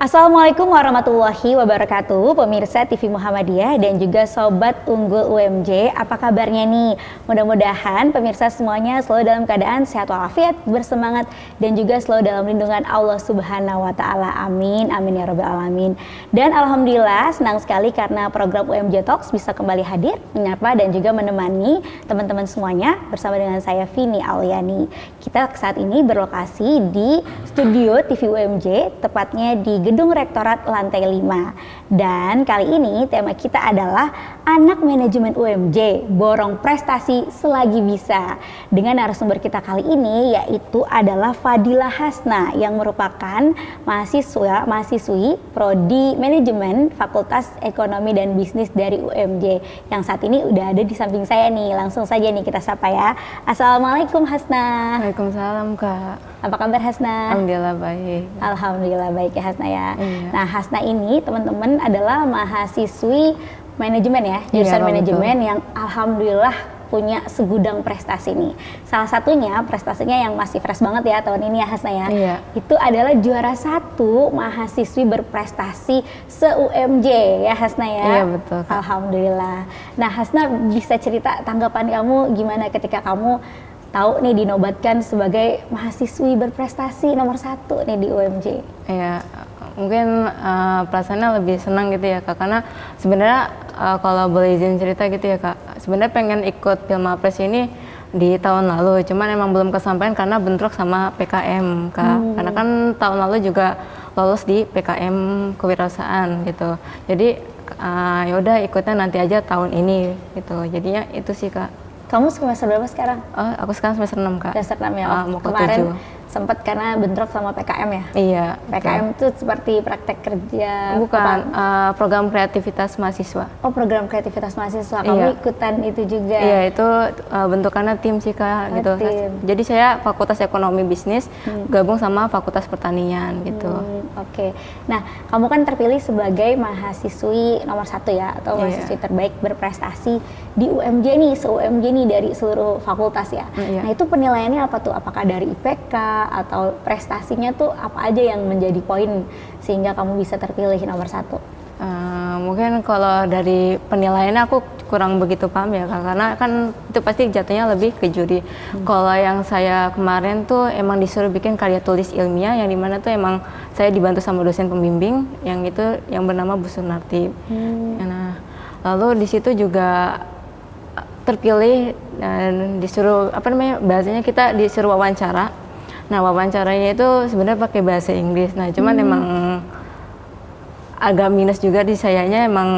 Assalamualaikum warahmatullahi wabarakatuh, pemirsa TV Muhammadiyah dan juga Sobat Unggul UMJ. Apa kabarnya nih? Mudah-mudahan pemirsa semuanya selalu dalam keadaan sehat walafiat, bersemangat dan juga selalu dalam lindungan Allah Subhanahu wa Ta'ala. Amin, amin ya Rabbal Alamin. Dan alhamdulillah senang sekali karena program UMJ Talks bisa kembali hadir, menyapa dan juga menemani teman-teman semuanya bersama dengan saya Vini Auliani. Kita saat ini berlokasi di studio TV UMJ, tepatnya di Gedung Rektorat lantai 5. Dan kali ini tema kita adalah Anak Manajemen UMJ, borong prestasi selagi bisa. Dengan narasumber kita kali ini yaitu adalah Fadila Hasna yang merupakan mahasiswi Prodi Manajemen Fakultas Ekonomi dan Bisnis dari UMJ yang saat ini udah ada di samping saya nih. Langsung saja nih kita sapa ya. Assalamualaikum Hasna. Waalaikumsalam Kak. Apa kabar Hasna? Alhamdulillah baik. Alhamdulillah baik ya Hasna ya. Iya. Nah Hasna ini teman-teman adalah mahasiswi manajemen ya, jurusan Iya, manajemen betul. yang alhamdulillah punya segudang prestasi nih. Salah satunya prestasinya yang masih fresh banget ya tahun ini ya Hasna ya. Iya. Itu adalah juara 1 mahasiswi berprestasi se-UMJ ya Hasna ya. Iya, betul, Kak. Alhamdulillah. Nah Hasna bisa cerita tanggapan kamu gimana ketika kamu tahu nih dinobatkan sebagai mahasiswi berprestasi nomor 1 nih di UMJ. Iya, mungkin perasaannya lebih senang gitu ya Kak, karena sebenarnya kalau boleh izin cerita gitu ya Kak, sebenarnya pengen ikut Pilmapres ini di tahun lalu, cuman emang belum kesampaian karena bentrok sama PKM Kak. Karena kan tahun lalu juga lolos di PKM kewirausahaan gitu. Jadi ya udah ikutnya nanti aja tahun ini gitu. Jadinya itu sih Kak. Kamu semester berapa sekarang? Oh, aku sekarang semester 6 Kak. Semester 6 ya? Mau ke Kemarin 7. sempat karena bentrok sama PKM ya? Iya. PKM itu seperti praktek kerja? Bukan, apa? program kreativitas mahasiswa. Oh, program kreativitas mahasiswa. Kamu Iya. ikutan itu juga? Iya, itu bentukannya tim sih Kak, Oh, gitu. tim. Jadi saya Fakultas Ekonomi Bisnis gabung sama Fakultas Pertanian gitu. Oke. Nah, kamu kan terpilih sebagai mahasiswi nomor 1 ya, atau Iya. mahasiswi terbaik berprestasi di UMJ nih, se-UMJ nih dari seluruh fakultas ya. Iya. Nah, itu penilaiannya apa tuh? Apakah dari IPK atau prestasinya tuh apa aja yang menjadi poin sehingga kamu bisa terpilih nomor 1? Mungkin kalau dari penilaiannya aku kurang begitu paham ya Kak, karena kan itu pasti jatuhnya lebih ke juri. Kalau yang saya kemarin tuh emang disuruh bikin karya tulis ilmiah yang dimana tuh emang saya dibantu sama dosen pembimbing yang itu yang bernama Bu Sunarti. Nah, lalu di situ juga terpilih dan disuruh bahasanya kita disuruh wawancara. Nah, wawancaranya itu sebenarnya pakai bahasa Inggris. Nah, cuman emang agak minus juga di sayanya emang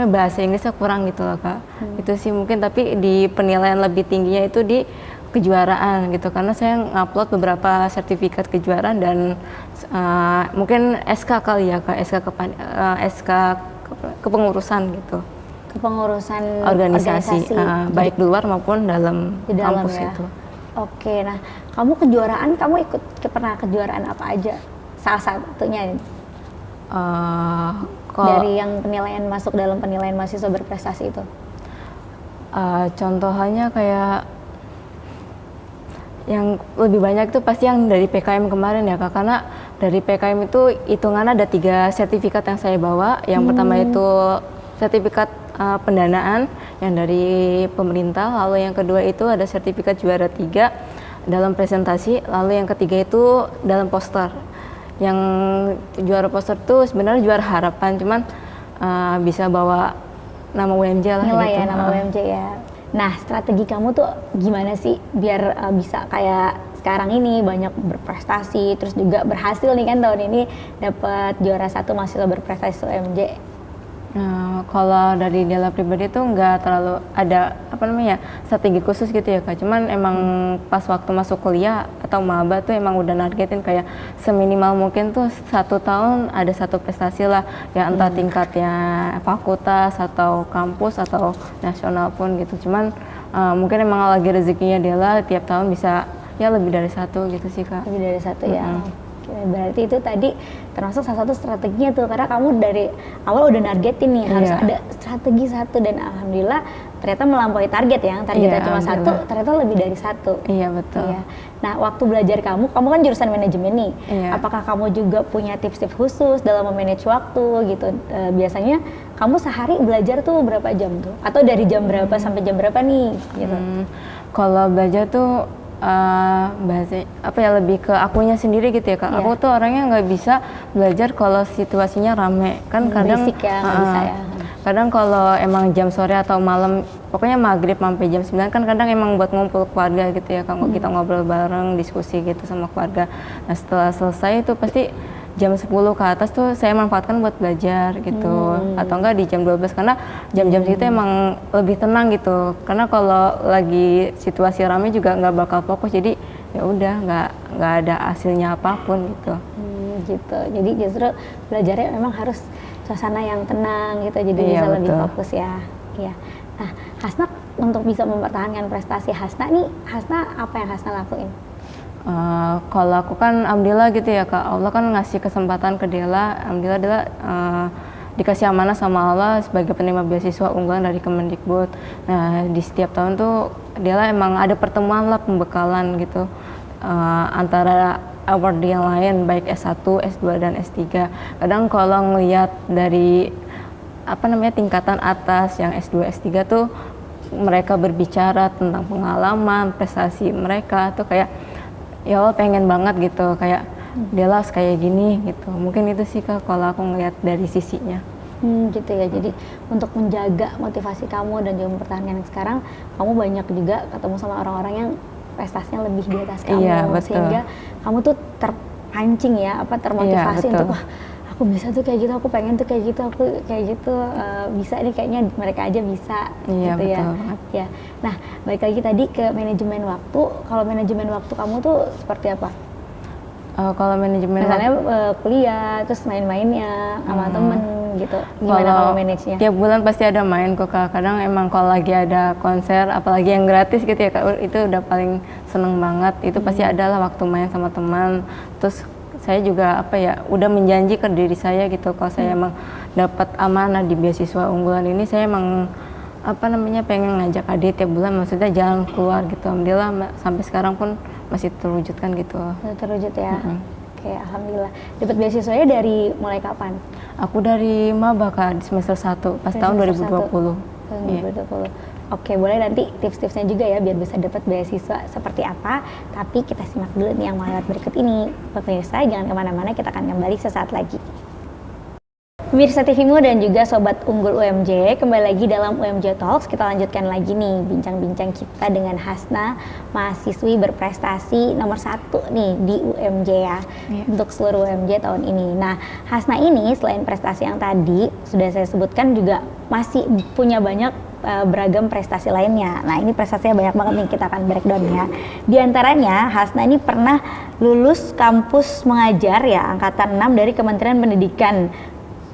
bahasa Inggrisnya kurang gitu loh Kak. Itu sih mungkin, tapi di penilaian lebih tingginya itu di kejuaraan gitu, karena saya ngupload beberapa sertifikat kejuaraan dan mungkin SK kali ya Kak, SK kepengurusan gitu. Kepengurusan Organisasi. Baik di luar maupun dalam Di dalam kampus ya? itu. Oke, nah kamu kejuaraan, kamu pernah kejuaraan apa aja? Salah satunya dari yang penilaian masuk dalam penilaian mahasiswa berprestasi itu. Contohnya kayak yang lebih banyak itu pasti yang dari PKM kemarin ya Kak, karena dari PKM itu hitungannya ada 3 sertifikat yang saya bawa. Yang pertama itu sertifikat pendanaan yang dari pemerintah, lalu yang kedua itu ada sertifikat juara 3 dalam presentasi, lalu yang ketiga itu dalam poster. Yang juara poster tuh sebenarnya juara harapan, cuman bisa bawa nama UMJ lah Nilai gitu. ya, nama UMJ ya. Nah, strategi kamu tuh gimana sih biar bisa kayak sekarang ini banyak berprestasi, terus juga berhasil nih kan tahun ini dapat juara 1 mahasiswa berprestasi UMJ. Kalau dari Dela pribadi tuh nggak terlalu ada strategi khusus gitu ya Kak. Cuman emang pas waktu masuk kuliah atau maba tuh emang udah nargetin kayak seminimal mungkin tuh 1 tahun ada 1 prestasi lah ya, entah tingkatnya fakultas atau kampus atau nasional pun gitu. Cuman mungkin emang lagi rezekinya Dela tiap tahun bisa ya lebih dari 1 gitu sih Kak. Lebih dari 1 ya. Berarti itu tadi termasuk salah satu strateginya tuh, karena kamu dari awal udah nargetin nih harus ada strategi satu, dan alhamdulillah ternyata melampaui target ya. Targetnya cuma satu, ternyata lebih dari satu. Iya, betul. Iya. Nah, waktu belajar kamu kan jurusan manajemen nih. Iya. Apakah kamu juga punya tips-tips khusus dalam memanage waktu gitu? Biasanya kamu sehari belajar tuh berapa jam tuh? Atau dari jam berapa sampai jam berapa nih gitu? Kalau belajar tuh bahasa apa ya, lebih ke akunya sendiri gitu ya Kak. Aku tuh orangnya nggak bisa belajar kalau situasinya rame kan. Kadang basic ya, nggak bisa ya. Kadang kalau emang jam sore atau malam, pokoknya maghrib sampai jam 9 kan kadang emang buat ngumpul keluarga gitu ya, kalau kita ngobrol bareng, diskusi gitu sama keluarga. Nah, setelah selesai itu pasti jam 10 ke atas tuh saya manfaatkan buat belajar gitu, atau enggak di jam 12, karena jam-jam segitu emang lebih tenang gitu, karena kalau lagi situasi ramai juga nggak bakal fokus, jadi ya udah nggak ada hasilnya apapun gitu. Gitu, jadi justru belajarnya memang harus suasana yang tenang gitu, jadi bisa lebih fokus ya. Iya. Nah, Hasna untuk bisa mempertahankan prestasi Hasna nih, Hasna apa yang Hasna lakuin? Kalau aku kan alhamdulillah gitu ya Kak, Allah kan ngasih kesempatan ke Dela, alhamdulillah Dela dikasih amanah sama Allah sebagai penerima beasiswa unggulan dari Kemendikbud. Nah, di setiap tahun tuh Dela emang ada pertemuan lah, pembekalan gitu antara award yang lain, baik S1, S2 dan S3. Kadang kalau ngelihat dari tingkatan atas yang S2, S3 tuh mereka berbicara tentang pengalaman, prestasi mereka tuh kayak ya Allah pengen banget gitu, kayak Dela kayak gini gitu. Mungkin itu sih Kak kalau aku ngelihat dari sisinya. Gitu ya, jadi untuk menjaga motivasi kamu dan juga mempertahankan yang sekarang, kamu banyak juga ketemu sama orang-orang yang prestasinya lebih di atas kamu, sehingga kamu tuh terpancing ya, termotivasi untuk wah aku bisa tuh kayak gitu, aku pengen tuh kayak gitu, aku kayak gitu, bisa nih kayaknya mereka aja bisa gitu ya. Ya. Nah, balik lagi tadi ke manajemen waktu. Kalau manajemen waktu kamu tuh seperti apa? Kalau manajemen misalnya kuliah, terus main-mainnya sama temen gitu, gimana kamu manage-nya? Tiap bulan pasti ada main kok Kak. Kadang emang kalau lagi ada konser, apalagi yang gratis gitu ya Kak, itu udah paling seneng banget. Itu pasti adalah waktu main sama teman. Terus saya juga udah menjanji ke diri saya gitu, kalau saya emang dapat amanah di beasiswa unggulan ini, saya emang pengen ngajak adik tiap bulan, maksudnya jalan keluar gitu. Alhamdulillah sampai sekarang pun masih terwujudkan gitu. Terwujud ya. Oke, alhamdulillah. Dapat beasiswanya dari mulai kapan? Aku dari maba Kak, di semester 1 pas tahun 2020. 2020. Oke, boleh nanti tips-tipsnya juga ya biar bisa dapat beasiswa seperti apa. Tapi kita simak dulu nih yang lewat berikut ini. Pemirsa, jangan kemana-mana, kita akan kembali sesaat lagi. Pemirsa TVmu dan juga Sobat Unggul UMJ, kembali lagi dalam UMJ Talks. Kita lanjutkan lagi nih bincang-bincang kita dengan Hasna, mahasiswi berprestasi nomor 1 nih di UMJ ya, untuk seluruh UMJ tahun ini. Nah, Hasna ini selain prestasi yang tadi sudah saya sebutkan, juga masih punya banyak beragam prestasi lainnya. Nah, ini prestasinya banyak banget nih, kita akan breakdown ya. Di antaranya, Hasna ini pernah lulus kampus mengajar ya, angkatan 6 dari Kementerian Pendidikan,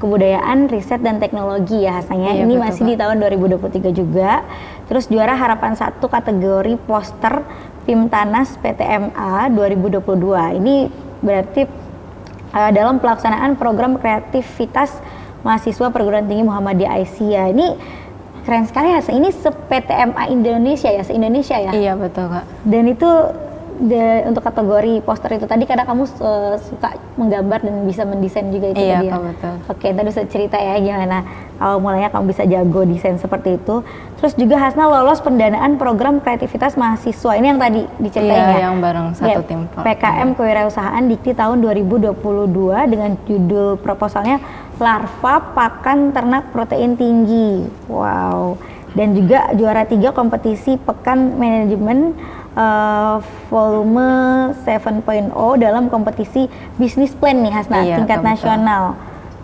Kebudayaan, Riset dan Teknologi ya Hasnanya. Ini betul, masih di tahun 2023 juga. Terus juara harapan 1 kategori poster Pimtanas PTMA 2022. Ini berarti dalam pelaksanaan program kreativitas mahasiswa perguruan tinggi Muhammadiyah Aisyah. Ini keren sekali ya, ini se-PTMA Indonesia ya, se-Indonesia ya? Iya betul Kak. Dan itu untuk kategori poster itu tadi, kadang kamu suka menggambar dan bisa mendesain juga itu tadi ya? Iya betul. Oke, tadi bisa cerita ya gimana awal mulanya kamu bisa jago desain seperti itu. Terus juga Hasna lolos pendanaan program kreativitas mahasiswa, ini yang tadi diceritain ya? Iya, yang bareng satu tim PKM Kewirausahaan Dikti tahun 2022 dengan judul proposalnya Larva Pakan Ternak Protein Tinggi. Wow. Dan juga juara 3 kompetisi Pekan Manajemen volume 7.0 dalam kompetisi bisnis plan nih Hasna, tingkat nasional.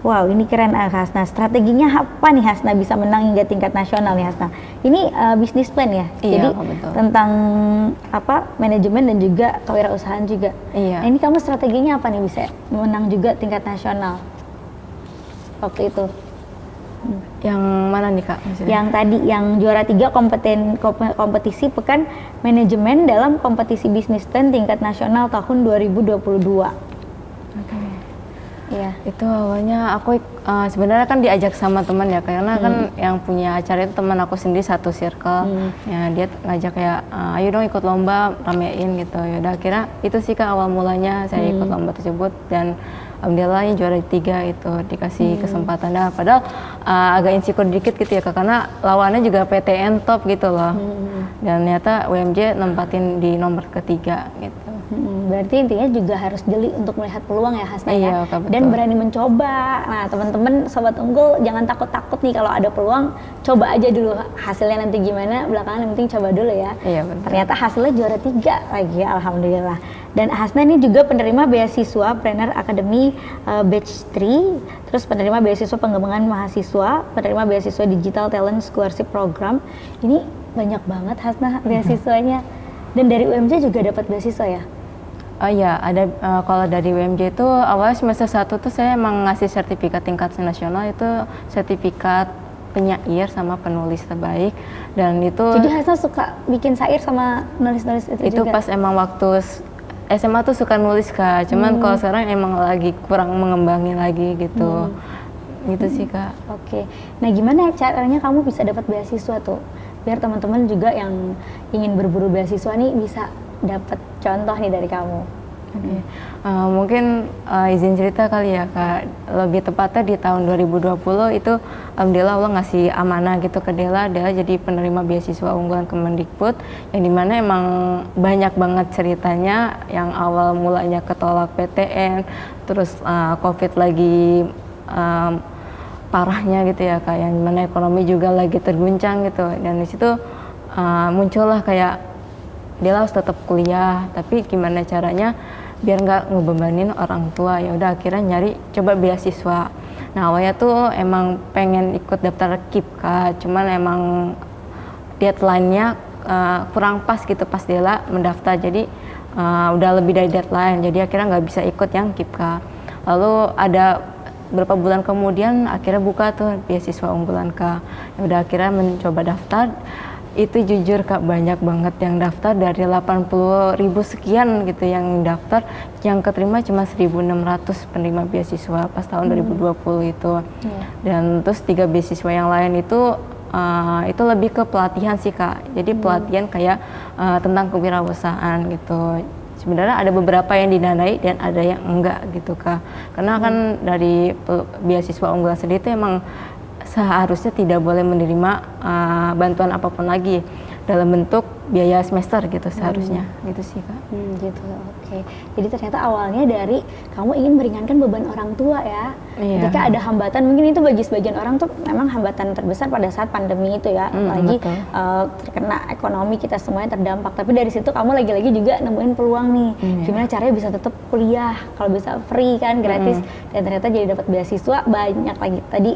Wow, ini keren Hasna. Strateginya apa nih Hasna bisa menang hingga tingkat nasional nih Hasna? Ini bisnis plan ya? Jadi betul. Tentang manajemen dan juga kewirausahaan juga. Nah, ini kamu strateginya apa nih bisa menang juga tingkat nasional waktu itu? Yang mana nih Kak? Maksudnya? Yang tadi, yang juara 3 kompetisi Pekan Manajemen dalam kompetisi bisnis plan tingkat nasional tahun 2022. Iya. Itu awalnya aku sebenarnya kan diajak sama teman ya, karena kan yang punya acara itu teman aku sendiri satu circle. Ya dia ngajak kayak ayo dong ikut lomba, ramein gitu. Ya udah akhirnya itu sih Kak awal mulanya saya ikut lomba tersebut, dan alhamdulillahnya juara 3 itu dikasih kesempatan. Nah, padahal agak insecure dikit gitu ya Kak, karena lawannya juga PTN top gitu loh. Dan ternyata UMJ nempatin di nomor ketiga gitu. Berarti intinya juga harus jeli untuk melihat peluang ya Hasna Iya, ya, Kak, dan betul. berani mencoba. Nah teman-teman Sobat Unggul jangan takut-takut nih kalau ada peluang, coba aja dulu, hasilnya nanti gimana belakangan, yang penting coba dulu ya. Iya, betul. Ternyata hasilnya juara 3 lagi, alhamdulillah. Dan Hasna ini juga penerima beasiswa Planner Academy Batch 3, terus penerima beasiswa pengembangan mahasiswa, penerima beasiswa Digital Talent Scholarship Program. Ini banyak banget Hasna beasiswanya. Dan dari UMJ juga dapat beasiswa ya? Oh iya, ada kalau dari UMJ itu awalnya semester 1 tuh saya emang ngasih sertifikat tingkat nasional, itu sertifikat penyair sama penulis terbaik, dan itu Jadi Hasna suka bikin syair sama nulis-nulis itu juga? pas emang waktu SMA tuh suka nulis Kak, cuman kalau sekarang emang lagi kurang mengembangin lagi gitu. Gitu sih Kak. Oke. Nah gimana caranya kamu bisa dapat beasiswa tuh? Biar teman-teman juga yang ingin berburu beasiswa nih bisa dapat contoh nih dari kamu. Oke. Mungkin izin cerita kali ya Kak, lebih tepatnya di tahun 2020 itu alhamdulillah Allah ngasih amanah gitu ke Dela jadi penerima beasiswa unggulan Kemendikbud, yang dimana emang banyak banget ceritanya, yang awal mulanya ketolak PTN, terus COVID lagi parahnya gitu ya Kak, yang dimana ekonomi juga lagi terguncang gitu, dan di situ muncullah kayak Dela harus tetap kuliah, tapi gimana caranya biar nggak ngebebanin orang tua. Ya udah akhirnya nyari coba beasiswa. Nah awalnya tuh emang pengen ikut daftar KIP Kak, cuman emang deadline-nya kurang pas gitu pas Dela mendaftar, jadi udah lebih dari deadline, jadi akhirnya nggak bisa ikut yang KIP Kak. Lalu ada beberapa bulan kemudian akhirnya buka tuh beasiswa unggulan Kak. Ya udah akhirnya mencoba daftar. Itu jujur Kak banyak banget yang daftar, dari 80.000 sekian gitu yang daftar, yang keterima cuma 1.600 penerima beasiswa pas tahun 2020 itu. Dan terus 3 beasiswa yang lain itu lebih ke pelatihan sih Kak, jadi pelatihan kayak tentang kewirausahaan gitu. Sebenarnya ada beberapa yang didanai dan ada yang enggak gitu Kak, karena kan dari beasiswa unggulan sendiri itu emang seharusnya tidak boleh menerima bantuan apapun lagi dalam bentuk biaya semester gitu seharusnya. Gitu sih Kak. Gitu, oke. Jadi ternyata awalnya dari kamu ingin meringankan beban orang tua ya. Iya. Ketika ada hambatan, mungkin itu bagi sebagian orang tuh memang hambatan terbesar pada saat pandemi itu ya. Apalagi terkena ekonomi, kita semuanya terdampak. Tapi dari situ kamu lagi-lagi juga nemuin peluang nih. Gimana caranya bisa tetap kuliah, kalau bisa free kan, gratis. Dan ternyata jadi dapat beasiswa banyak lagi. Tadi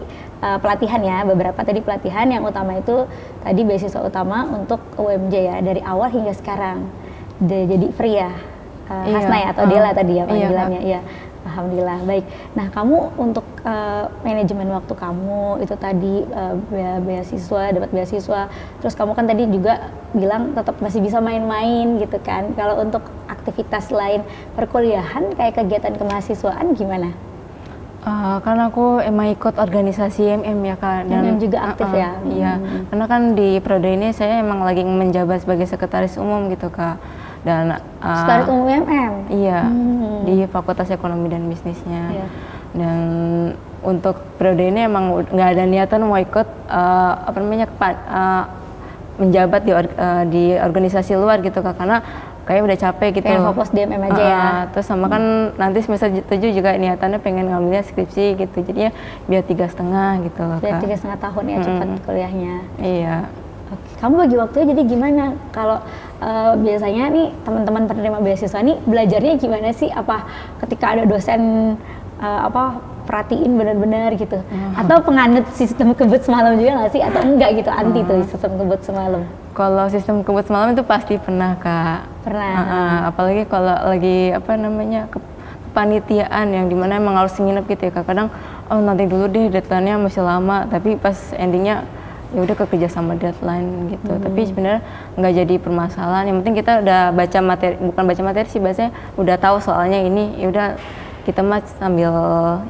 pelatihan ya, beberapa tadi pelatihan, yang utama itu tadi beasiswa utama untuk UMJ ya, dari awal hingga sekarang. Jadi free ya, Hasna ya, atau Dela tadi ya panggilannya. Iya, alhamdulillah. Baik. Nah, kamu untuk manajemen waktu kamu itu tadi beasiswa, dapat beasiswa, terus kamu kan tadi juga bilang tetap masih bisa main-main gitu kan. Kalau untuk aktivitas lain perkuliahan kayak kegiatan kemahasiswaan gimana? Karena aku emang ikut organisasi MM ya Kak, dan juga aktif ya. Iya, karena kan di periode ini saya emang lagi menjabat sebagai sekretaris umum gitu Kak, dan Sekretaris umum MM. Iya, di Fakultas Ekonomi dan Bisnisnya. Iya. Dan untuk periode ini emang nggak ada niatan mau ikut menjabat di organisasi luar gitu Kak, karena kayak udah capek gitu. Pengen fokus di MM aja ya. Terus sama kan nanti semester 7 juga niatannya pengen ngambilnya skripsi gitu, jadinya biar 3,5 gitu loh Biar Kak. 3,5 tahun ya cepat kuliahnya. Iya. Oke. Kamu bagi waktunya jadi gimana? Kalau biasanya nih teman-teman penerima beasiswa nih belajarnya gimana sih? Apa ketika ada dosen perhatiin benar-benar gitu? Atau penganut sistem kebut semalam juga nggak sih? Atau enggak gitu, anti tuh sistem kebut semalam? Kalau sistem kebut semalam itu pasti pernah Kak. Pernah. Apalagi kalau lagi kepanitiaan yang dimana emang harus nginep gitu ya Kak. Kadang nanti dulu deh, deadline-nya masih lama, tapi pas endingnya ya udah kekejar sama deadline gitu. Tapi sebenarnya nggak jadi permasalahan. Yang penting kita udah baca materi, bukan baca materi sih, bahasanya udah tahu soalnya ini, ya udah kita mah sambil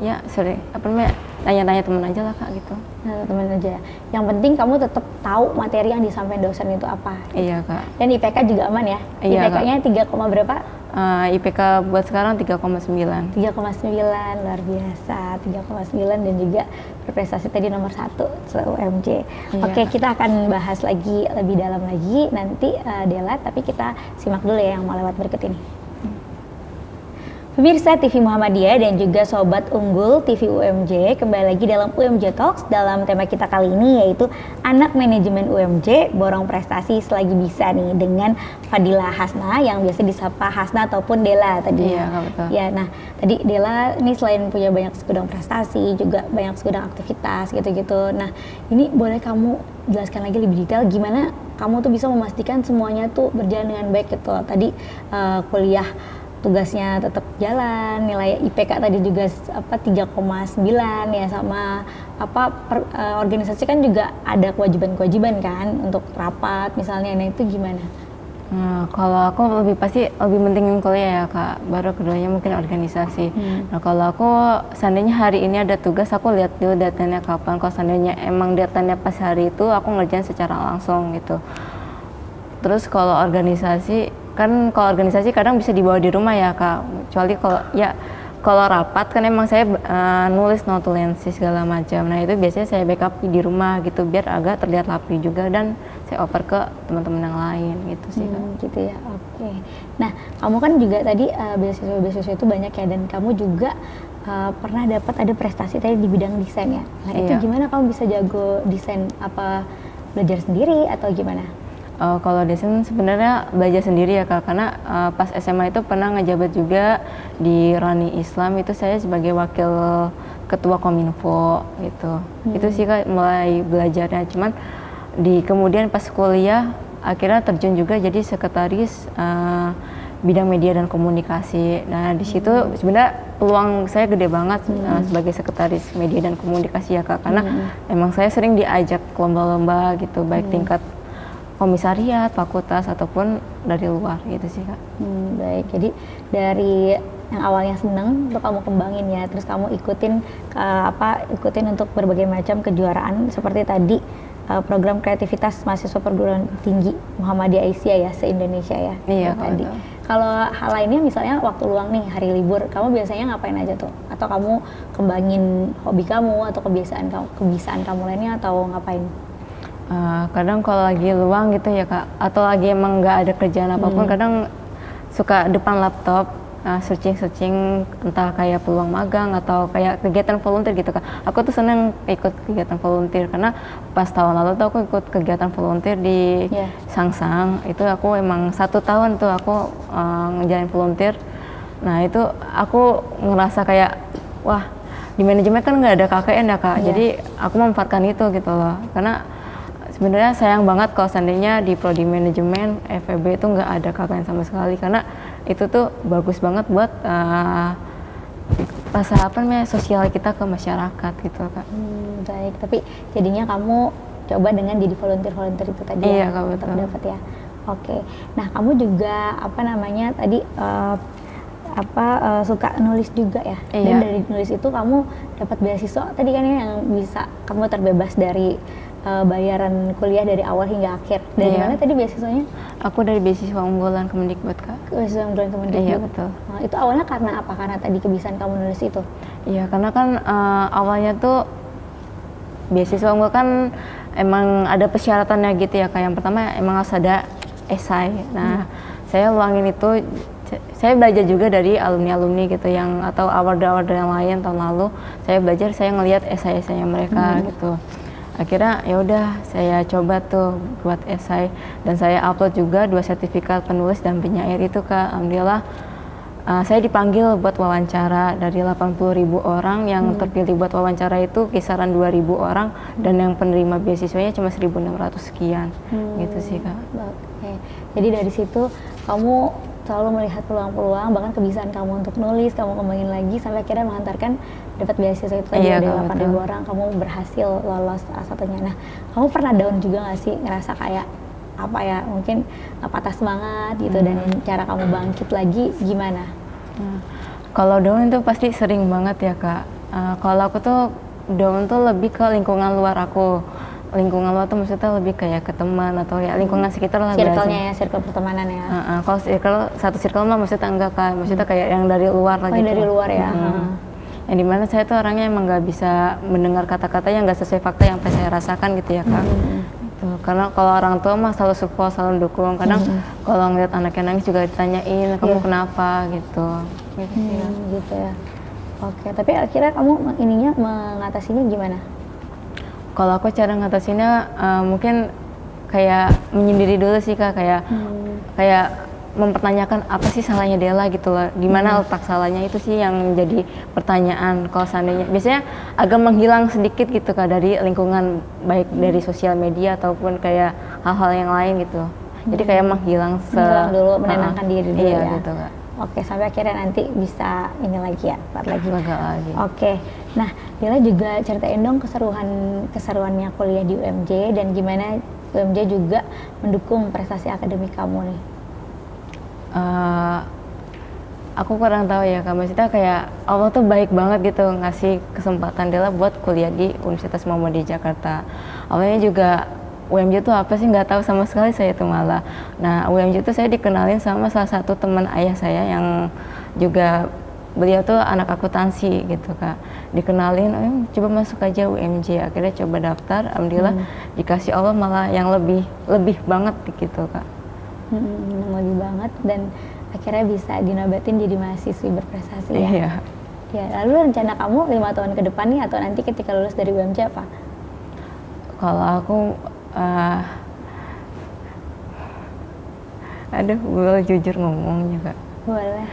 ya sering apa namanya tanya-tanya teman aja lah Kak gitu. Nah, teman aja. Yang penting kamu tetap tahu materi yang disampaikan dosen itu apa. Iya Kak. Dan IPK juga aman ya? Iya, IPK-nya 3, berapa? IPK buat sekarang 3,9. 3,9, luar biasa. 3,9 dan juga berprestasi tadi nomor 1 se-UMJ. Iya. Oke, kita akan bahas lagi lebih dalam lagi nanti Della, tapi kita simak dulu ya yang mau lewat berikut ini. Pemirsa TV Muhammadiyah dan juga Sobat Unggul TV UMJ, kembali lagi dalam UMJ Talks dalam tema kita kali ini yaitu Anak Manajemen UMJ Borong Prestasi Selagi Bisa nih dengan Fadila Hasna yang biasa disapa Hasna ataupun Della tadi. Iya, betul. Ya, nah tadi Della ini selain punya banyak segudang prestasi juga banyak segudang aktivitas gitu-gitu. Nah ini boleh kamu jelaskan lagi lebih detail gimana kamu tuh bisa memastikan semuanya tuh berjalan dengan baik gitu. Tadi kuliah tugasnya tetap jalan, nilai IPK tadi juga 3,9 ya, sama organisasi kan juga ada kewajiban-kewajiban kan untuk rapat misalnya. Nah itu gimana? Nah, kalau aku lebih pentingin kuliah ya Kak, baru keduanya mungkin organisasi. Nah kalau aku seandainya hari ini ada tugas, aku lihat dulu datanya kapan. Kalau seandainya emang datanya pas hari itu, aku ngerjain secara langsung gitu. Terus kalau organisasi kadang bisa dibawa di rumah ya Kak, kecuali kalau rapat kan emang saya nulis notulensi segala macam. Nah itu biasanya saya backup di rumah gitu biar agak terlihat rapi juga dan saya oper ke teman-teman yang lain gitu sih Kak. Gitu ya, oke. Nah kamu kan juga tadi beasiswa itu banyak ya, dan kamu juga pernah dapat ada prestasi tadi di bidang desain ya. Nah itu gimana kamu bisa jago desain? Apa belajar sendiri atau gimana? Kalau desain sebenarnya belajar sendiri ya Kak, karena pas SMA itu pernah ngejabat juga di Rani Islam, itu saya sebagai wakil ketua Kominfo gitu. Itu sih Kak mulai belajarnya, cuman kemudian pas kuliah akhirnya terjun juga jadi sekretaris bidang media dan komunikasi. Nah di situ sebenarnya peluang saya gede banget sebagai sekretaris media dan komunikasi ya Kak, karena emang saya sering diajak lomba-lomba gitu, baik tingkat komisariat, fakultas ataupun dari luar gitu sih Kak. Baik, jadi dari yang awalnya seneng untuk kamu kembangin ya, terus kamu ikutin untuk berbagai macam kejuaraan seperti tadi program kreativitas mahasiswa perguruan tinggi Muhammadiyah Aisyah ya se-Indonesia ya. Iya tadi. Kalau hal lainnya misalnya waktu luang nih, hari libur, kamu biasanya ngapain aja tuh? Atau kamu kembangin hobi kamu atau kebiasaan kamu lainnya atau ngapain? Kadang kalau lagi luang gitu ya Kak, atau lagi emang nggak ada kerjaan apapun, kadang suka depan laptop searching entah kayak peluang magang atau kayak kegiatan volunteer gitu Kak. Aku tuh seneng ikut kegiatan volunteer karena pas tahun lalu tuh aku ikut kegiatan volunteer di Sangsang. Itu aku emang 1 tahun tuh aku ngejalanin volunteer. Nah itu aku ngerasa kayak wah, di manajemen kan nggak ada KKN ya Kak. Jadi aku memanfaatkan itu gitu loh, karena sebenarnya sayang banget kalau seandainya di prodi manajemen FEB itu nggak ada KKN sama sekali, karena itu tuh bagus banget buat sosial kita ke masyarakat gitu Kak. Baik, tapi jadinya kamu coba dengan jadi volunteer itu tadi ya Kak, untuk dapat ya. Oke, nah kamu juga tadi suka nulis juga ya, dan dari nulis itu kamu dapat beasiswa tadi kan ya, yang bisa kamu terbebas dari bayaran kuliah dari awal hingga akhir. Dari mana tadi beasiswanya? Aku dari beasiswa unggulan Kemendikbud Kak. Beasiswa unggulan Kemendikbud. Iya betul. Nah, itu awalnya karena apa? Karena tadi kebiasaan kamu nulis itu? Iya, karena kan awalnya tuh beasiswa unggul kan emang ada persyaratannya gitu ya Kak. Yang pertama emang harus ada esai. Nah saya luangin itu, saya belajar juga dari alumni gitu yang atau award yang lain tahun lalu. Saya ngelihat esai-esainya mereka gitu. Akhirnya ya udah saya coba tuh buat esai, dan saya upload juga 2 sertifikat penulis dan penyair itu Kak. Alhamdulillah saya dipanggil buat wawancara dari 80.000 orang yang terpilih buat wawancara itu kisaran 2.000 orang, dan yang penerima beasiswanya cuma 1.600 sekian gitu sih Kak. Oke. Jadi dari situ kamu selalu melihat peluang-peluang, bahkan kebiasaan kamu untuk nulis kamu kembangin lagi sampai akhirnya mengantarkan dapat beasiswa itu tadi dari 8.000 orang, kamu berhasil lolos salah satunya. Nah kamu pernah down juga nggak sih, ngerasa kayak mungkin patah semangat gitu, dan cara kamu bangkit lagi gimana? Kalau down itu pasti sering banget ya Kak. Kalau aku tuh down tuh lebih ke lingkungan luar aku. Lingkungan luar tuh maksudnya lebih kayak ke teman atau ya lingkungan sekitar lah. Circle-nya ya, circle pertemanan ya. Kalau satu circle mah maksudnya enggak Kak. Maksudnya kayak yang dari luar lah gitu. Dari luar ya. Yang dimana saya tuh orangnya emang nggak bisa mendengar kata-kata yang nggak sesuai fakta yang saya rasakan gitu ya Kak. Karena kalau orang tua mah selalu support, selalu dukung. Kadang kalau ngeliat anaknya nangis juga ditanyain kamu kenapa gitu. Gitu ya. Oke, tapi akhirnya kamu ininya mengatasinya gimana? Kalau aku cara ngatasinnya mungkin kayak menyendiri dulu sih Kak, kayak mempertanyakan apa sih salahnya Della gitu loh, di mana letak salahnya itu sih yang jadi pertanyaan. Kalau seandainya biasanya agak menghilang sedikit gitu Kak dari lingkungan, baik dari sosial media ataupun kayak hal-hal yang lain gitu. Jadi kayak menghilang dulu, menenangkan diri dulu iya, ya. Gitu Kak. Oke, sampai akhirnya nanti bisa ini lagi ya, Lega lagi. Oke, nah Della juga ceritain dong keseruannya kuliah di UMJ dan gimana UMJ juga mendukung prestasi akademik kamu nih. Aku kurang tahu ya Kak, maksudnya kayak Allah tuh baik banget gitu ngasih kesempatan Della buat kuliah di Universitas Muhammadiyah Jakarta. Awalnya juga UMJ tuh apa sih nggak tahu sama sekali saya tuh malah. Nah UMJ tuh saya dikenalin sama salah satu teman ayah saya yang juga beliau tuh anak akuntansi gitu Kak. Dikenalin, coba masuk aja UMJ. Akhirnya coba daftar, alhamdulillah dikasih Allah malah yang lebih banget gitu Kak. Lebih banget dan akhirnya bisa dinobatin jadi mahasiswi berprestasi ya. Iya. Ya, lalu rencana kamu 5 tahun ke depan nih atau nanti ketika lulus dari UMJ apa? Kalau aku aduh, boleh jujur ngomongnya Kak? Boleh.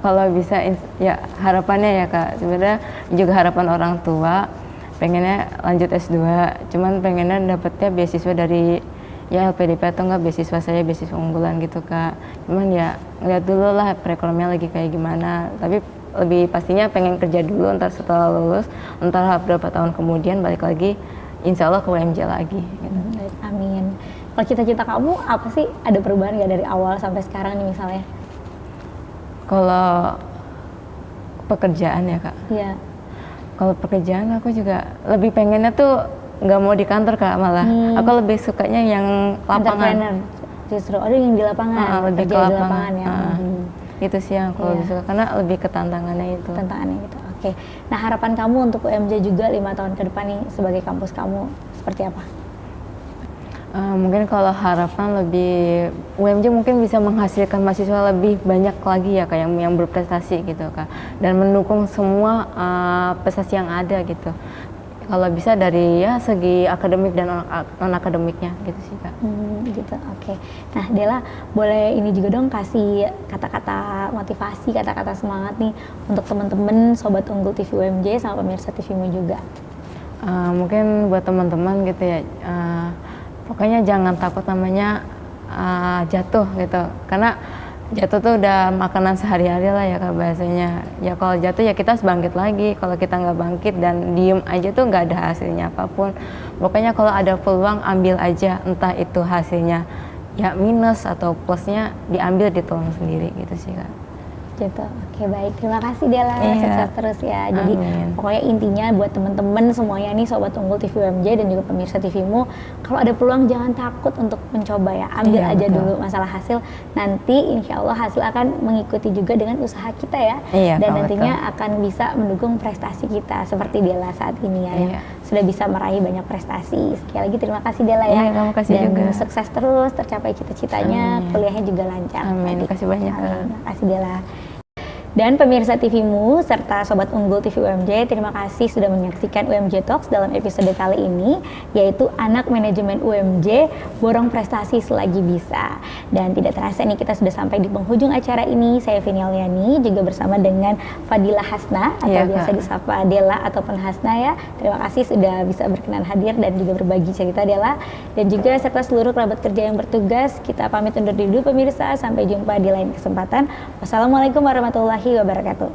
Kalau bisa ya harapannya ya Kak, sebenarnya juga harapan orang tua pengennya lanjut S2, cuman pengennya dapetnya beasiswa dari ya LPDP atau enggak beasiswa saya, beasiswa unggulan gitu Kak. Cuman ya lihat dulu lah perekonomian lagi kayak gimana, tapi lebih pastinya pengen kerja dulu, ntar setelah lulus, ntar beberapa tahun kemudian balik lagi insya Allah ke UMJ lagi gitu. Amin. Kalau cita-cita kamu apa sih? Ada perubahan nggak dari awal sampai sekarang nih misalnya? Kalau pekerjaan ya Kak? Iya. Kalau pekerjaan aku juga lebih pengennya tuh nggak mau di kantor Kak malah. Aku lebih sukanya yang lapangan. Entrepreneur. Justru ada yang di lapangan, lebih ke kerja di lapangan. lapangan ya. Itu sih yang aku lebih suka karena lebih ke tantangannya itu. Tantangannya gitu. Oke. Nah, harapan kamu untuk UMJ juga 5 tahun ke depan nih sebagai kampus kamu seperti apa? Mungkin kalau harapan lebih UMJ mungkin bisa menghasilkan mahasiswa lebih banyak lagi ya Kak yang berprestasi gitu Kak, dan mendukung semua prestasi yang ada gitu. Kalau bisa dari ya segi akademik dan non akademiknya gitu sih Kak. Gitu. Oke. Nah, Della boleh ini juga dong kasih kata-kata motivasi, kata-kata semangat nih untuk teman-teman sobat Unggul TV UMJ sama pemirsa TV-mu juga. Mungkin buat teman-teman gitu ya. Pokoknya jangan takut namanya jatuh gitu, karena jatuh tuh udah makanan sehari-hari lah ya Kak bahasanya. Ya kalau jatuh ya kita harus bangkit lagi, kalau kita nggak bangkit dan diem aja tuh nggak ada hasilnya apapun. Pokoknya kalau ada peluang ambil aja, entah itu hasilnya ya minus atau plusnya diambil ditolong sendiri gitu sih Kak. Gitu. Oke, baik. Terima kasih Della. Sukses terus ya. Jadi Amin. pokoknya intinya buat teman-teman semuanya nih sobat Unggul TV UMJ dan juga pemirsa TV-mu, kalau ada peluang jangan takut untuk mencoba ya. Ambil aja betul. dulu masalah hasil. Nanti insya Allah hasil akan mengikuti juga dengan usaha kita ya. Dan nantinya akan bisa mendukung prestasi kita seperti Della saat ini ya. Yang sudah bisa meraih banyak prestasi. Sekali lagi terima kasih Della ya. Terima kasih dan juga. sukses terus, tercapai cita-citanya, kuliahnya juga lancar. Amin. Terima kasih banyak. Terima kasih Della. Dan pemirsa TV-mu serta Sobat Unggul TV UMJ, terima kasih sudah menyaksikan UMJ Talks dalam episode kali ini, yaitu Anak Manajemen UMJ, Borong Prestasi Selagi Bisa. Dan tidak terasa nih kita sudah sampai di penghujung acara ini. Saya Vini Aliani juga bersama dengan Fadila Hasna atau biasa disapa Della ataupun Hasna ya. Terima kasih sudah bisa berkenan hadir dan juga berbagi cerita Della. Dan juga serta seluruh kerabat kerja yang bertugas, kita pamit undur diri dulu pemirsa. Sampai jumpa di lain kesempatan. Wassalamualaikum warahmatullahi wabarakatuh.